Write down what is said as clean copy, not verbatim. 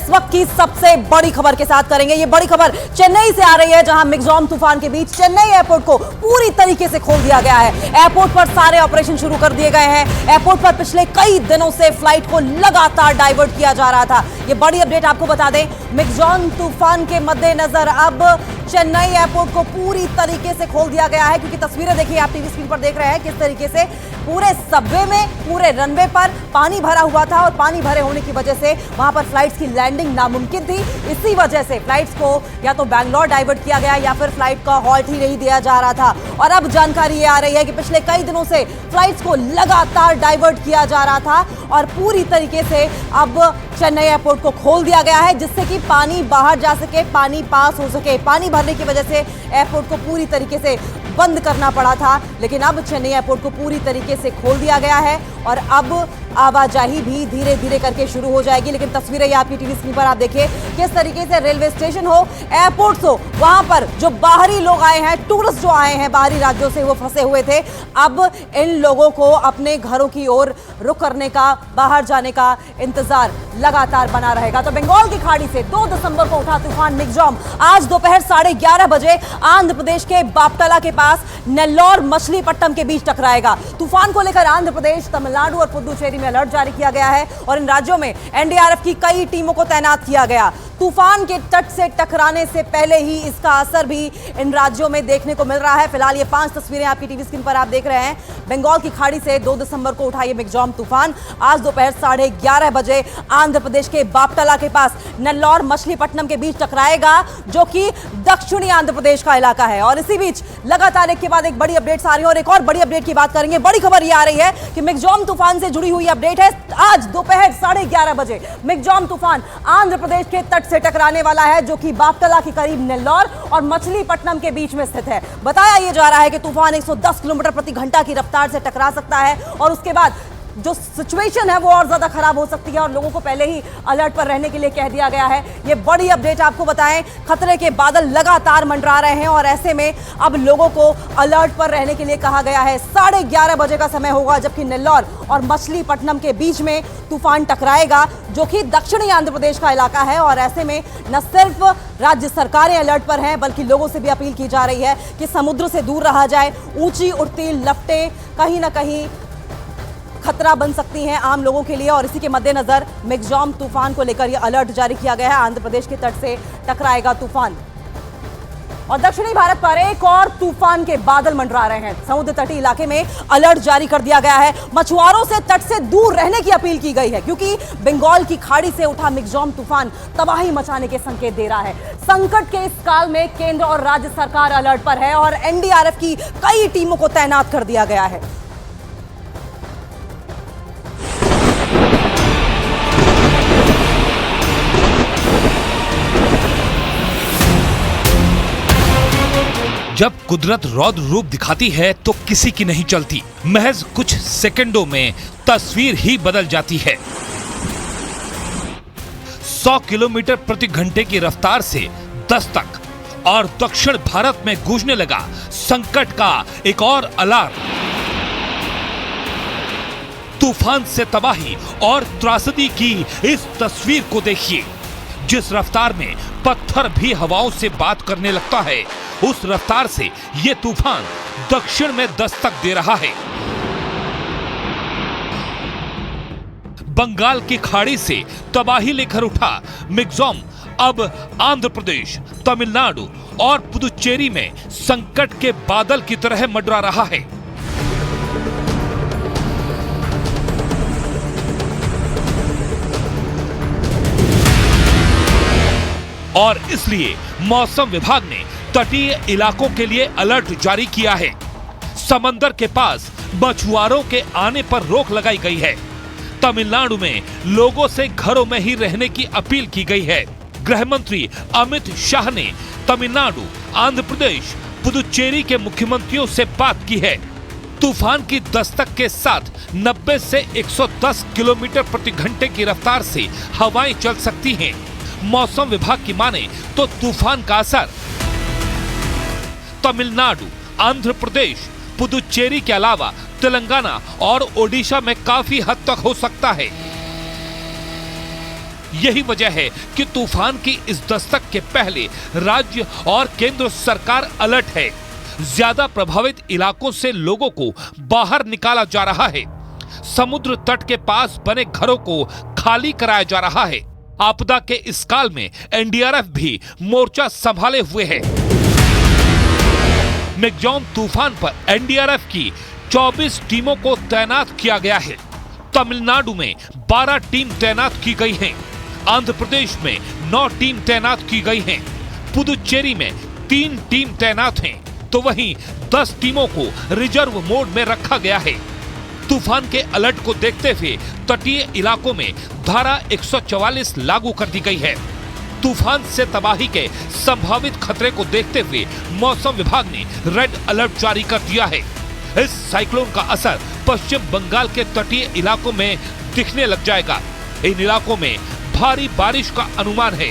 इस वक्त की सबसे बड़ी खबर के साथ करेंगे। ये बड़ी खबर चेन्नई से आ रही है, जहां मिग्जॉम तूफान के बीच चेन्नई एयरपोर्ट को पूरी तरीके से खोल दिया गया है। एयरपोर्ट पर सारे ऑपरेशन शुरू कर दिए गए हैं। एयरपोर्ट पर पिछले कई दिनों से फ्लाइट को लगातार डाइवर्ट किया जा रहा था। ये बड़ी अपडेट आपको बता दें, मिग्जॉम तूफान के मद्देनजर अब चेन्नई एयरपोर्ट को पूरी तरीके से खोल दिया गया है, क्योंकि तस्वीरें देखिए, आप टीवी स्क्रीन पर देख रहे हैं किस तरीके से पूरे सबवे में, पूरे रनवे पर पानी भरा हुआ था और पानी भरे होने की वजह से वहां पर फ्लाइट्स की लैंडिंग नामुमकिन थी। इसी वजह से फ्लाइट्स को या तो बैंगलोर डाइवर्ट किया गया या फिर फ्लाइट का हॉल्ट ही नहीं दिया जा रहा था। और अब जानकारी ये आ रही है कि पिछले कई दिनों से फ्लाइट्स को लगातार डाइवर्ट किया जा रहा था और पूरी तरीके से अब चेन्नई एयरपोर्ट को खोल दिया गया है, जिससे कि पानी बाहर जा सके, पानी पास हो सके। पानी भरने की वजह से एयरपोर्ट को पूरी तरीके से बंद करना पड़ा था, लेकिन अब चेन्नई एयरपोर्ट को पूरी तरीके से खोल दिया गया है और अब आवाजाही भी धीरे धीरे करके शुरू हो जाएगी। लेकिन तस्वीरें ये आपकी टीवी स्क्रीन पर आप देखिए किस तरीके से रेलवे स्टेशन हो, एयरपोर्ट हो, वहां पर जो बाहरी लोग आए हैं, टूरिस्ट जो आए हैं बाहरी राज्यों से, वो फंसे हुए थे। अब इन लोगों को अपने घरों की ओर रुख करने का, बाहर जाने का इंतजार लगातार बना रहेगा। तो बंगाल की खाड़ी से 2 दिसंबर को उठा तूफान मिग्जॉम आज दोपहर 11:30 बजे आंध्र प्रदेश के बापतला के पास नेल्लोर मछलीपट्टनम के बीच टकराएगा। तूफान को लेकर आंध्र प्रदेश, तमिलनाडु और पुदुचेरी में अलर्ट जारी किया गया है और इन राज्यों में एनडीआरएफ की कई टीमों को तैनात किया गया। तूफान के तट से टकराने से पहले ही इसका असर भी इन राज्यों में देखने को मिल रहा है। फिलहाल ये 5 तस्वीरें आपकी टीवी स्क्रीन पर आप देख रहे हैं। बंगाल की खाड़ी से 2 दिसंबर को उठा ये मिग्जॉम तूफान आज दोपहर 11:30 बजे आंध्र प्रदेश के बापतला के पास नेल्लोर मछलीपट्टनम के बीच टकराएगा, जो कि दक्षिणी आंध्र प्रदेश का इलाका है। और इसी बीच लगातार एक के बाद एक बड़ी अपडेट्स आ रही है और एक और बड़ी अपडेट की बात करेंगे। बड़ी खबर ये आ रही है कि मिग्जॉम तूफान से जुड़ी हुई अपडेट है। आज दोपहर 11:30 बजे मिग्जॉम तूफान आंध्र प्रदेश के तट से टकराने वाला है, जो कि बापतला के करीब नेल्लोर और मछलीपट्टनम के बीच में स्थित है। बताया यह जा रहा है कि तूफान 110 किलोमीटर प्रति घंटा की रफ्तार से टकरा सकता है और उसके बाद जो सिचुएशन है वो और ज्यादा खराब हो सकती है और लोगों को पहले ही अलर्ट पर रहने के लिए कह दिया गया है। ये बड़ी अपडेट आपको बताएं, खतरे के बादल लगातार मंडरा रहे हैं और ऐसे में अब लोगों को अलर्ट पर रहने के लिए कहा गया है। 11:30 बजे का समय होगा जबकि नेल्लोर और मछलीपट्टनम के बीच में तूफान टकराएगा, जो कि दक्षिणी आंध्र प्रदेश का इलाका है। और ऐसे में न सिर्फ राज्य सरकारें अलर्ट पर हैं, बल्कि लोगों से भी अपील की जा रही है कि समुद्र से दूर रहा जाए। ऊंची उठती लपटें कहीं ना कहीं खतरा बन सकती हैं आम लोगों के लिए और इसी के मद्देनजर मिग्जॉम तूफान को लेकर यह अलर्ट जारी किया गया है। आंध्र प्रदेश के तट से टकराएगा तूफान और दक्षिणी भारत पर एक और तूफान के बादल मंडरा रहे हैं। समुद्र तटीय इलाके में अलर्ट जारी कर दिया गया है। मछुआरों से तट से दूर रहने की अपील की गई है, क्योंकि बंगाल की खाड़ी से उठा मिग्जॉम तूफान तबाही मचाने के संकेत दे रहा है। संकट के इस काल में केंद्र और राज्य सरकार अलर्ट पर है और एनडीआरएफ की कई टीमों को तैनात कर दिया गया है। जब कुदरत रौद्र रूप दिखाती है तो किसी की नहीं चलती। महज कुछ सेकंडों में तस्वीर ही बदल जाती है। 100 किलोमीटर प्रति घंटे की रफ्तार से दस्तक और दक्षिण भारत में गूंजने लगा संकट का एक और अलार्म। तूफान से तबाही और त्रासदी की इस तस्वीर को देखिए। जिस रफ्तार में पत्थर भी हवाओं से बात करने लगता है, उस रफ्तार से ये तूफान दक्षिण में दस्तक दे रहा है। बंगाल की खाड़ी से तबाही लेकर उठा मिग्जॉम अब आंध्र प्रदेश, तमिलनाडु और पुदुचेरी में संकट के बादल की तरह मंडरा रहा है। और इसलिए मौसम विभाग ने तटीय इलाकों के लिए अलर्ट जारी किया है। समंदर के पास मछुआरों के आने पर रोक लगाई गई है। तमिलनाडु में लोगों से घरों में ही रहने की अपील की गई है। गृह मंत्री अमित शाह ने तमिलनाडु, आंध्र प्रदेश, पुदुचेरी के मुख्यमंत्रियों से बात की है। तूफान की दस्तक के साथ 90 से 110 किलोमीटर प्रति घंटे की रफ्तार से हवाएं चल सकती हैं। मौसम विभाग की माने तो तूफान का असर तमिलनाडु, आंध्र प्रदेश, पुदुचेरी के अलावा तेलंगाना और ओडिशा में काफी हद तक हो सकता है। यही वजह है कि तूफान की इस दस्तक के पहले राज्य और केंद्र सरकार अलर्ट है। ज्यादा प्रभावित इलाकों से लोगों को बाहर निकाला जा रहा है। समुद्र तट के पास बने घरों को खाली कराया जा रहा है। आपदा के इस काल में एनडीआरएफ भी मोर्चा संभाले हुए है। मिग्जॉम तूफान पर एनडीआरएफ की 24 टीमों को तैनात किया गया है। तमिलनाडु में 12 टीम तैनात की गई हैं। आंध्र प्रदेश में 9 टीम तैनात की गई हैं। पुदुचेरी में 3 टीम तैनात हैं, तो वहीं 10 टीमों को रिजर्व मोड में रखा गया है। तूफान के अलर्ट को देखते हुए तटीय इलाकों में धारा 144 लागू कर दी गई है। तूफान से तबाही के संभावित खतरे को देखते हुए मौसम विभाग ने रेड अलर्ट जारी कर दिया है। इस साइक्लोन का असर पश्चिम बंगाल के तटीय इलाकों में दिखने लग जाएगा। इन इलाकों में भारी बारिश का अनुमान है।